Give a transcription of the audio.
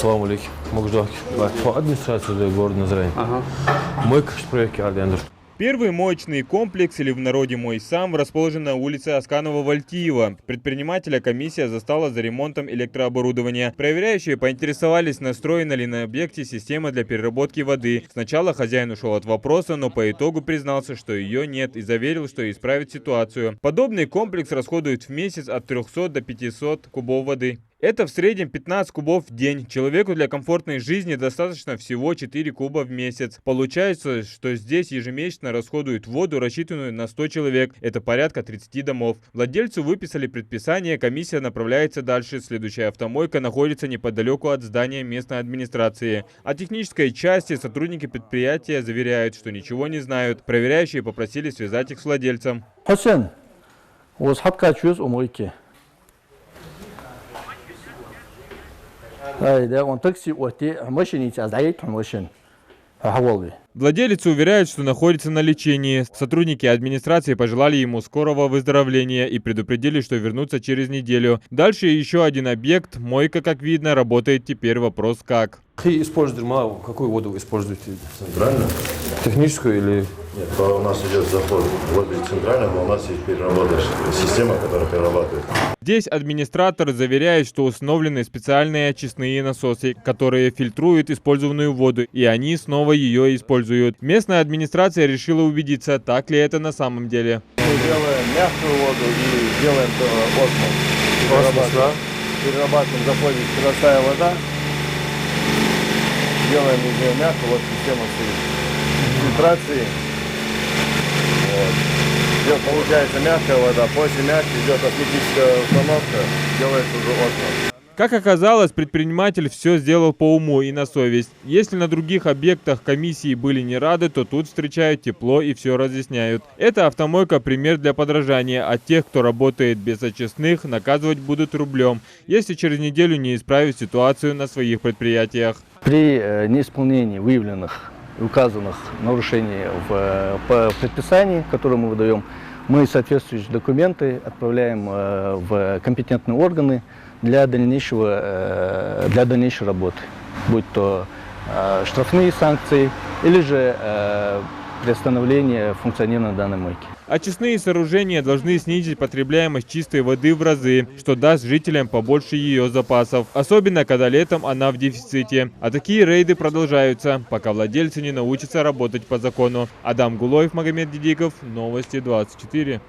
Assalomu alaykum. Mug'doq. По администрации города Назрань. Мойка проекте Ардендер. Первый моечный комплекс, или в народе «Мой сам», расположен на улице Асканова-Вальтиева. Предпринимателя комиссия застала за ремонтом электрооборудования. Проверяющие поинтересовались, настроена ли на объекте система для переработки воды. Сначала хозяин ушел от вопроса, но по итогу признался, что ее нет, и заверил, что исправит ситуацию. Подобный комплекс расходует в месяц от 300 до 500 кубов воды. Это в среднем 15 кубов в день. Человеку для комфортной жизни достаточно всего 4 куба в месяц. Получается, что здесь ежемесячно расходуют воду, рассчитанную на 100 человек. Это порядка 30 домов. Владельцу выписали предписание, комиссия направляется дальше. Следующая автомойка находится неподалеку от здания местной администрации. О технической части сотрудники предприятия заверяют, что ничего не знают. Проверяющие попросили связать их с владельцем. Хосен, у вас хатка чуз у мойки. Владелец уверяет, что находится на лечении. Сотрудники администрации пожелали ему скорого выздоровления и предупредили, что вернутся через неделю. Дальше еще один объект. Мойка, как видно, работает теперь. Вопрос как. Вы используете мало? Какую воду вы используете? Центрально? Техническую или... Нет, у нас идет заход воды центрального, у нас есть перерабатывающая система, которая перерабатывает. Здесь администратор заверяет, что установлены специальные очистные насосы, которые фильтруют использованную воду, и они снова ее используют. Местная администрация решила убедиться, так ли это на самом деле. Мы делаем мягкую воду и делаем осмос. Перерабатываем, заходит простая вода, делаем из нее мягкую, вот система фильтрации. Идет, получается, мягкая вода, после мягкой идет осветическая установка, делается уже осмос. Как оказалось, предприниматель все сделал по уму и на совесть. Если на других объектах комиссии были не рады, то тут встречают тепло и все разъясняют. Эта автомойка пример для подражания, а тех, кто работает без очистных, наказывать будут рублем, если через неделю не исправят ситуацию на своих предприятиях. При неисполнении выявленных и указанных нарушений по предписанию, которое мы выдаем, мы соответствующие документы отправляем в компетентные органы для дальнейшей работы, будь то штрафные санкции или же приостановление функционирования данной мойки. Очистные сооружения должны снизить потребляемость чистой воды в разы, что даст жителям побольше ее запасов, особенно когда летом она в дефиците. А такие рейды продолжаются, пока владельцы не научатся работать по закону. Адам Гулоев, Магомед Дидиков, Новости 24.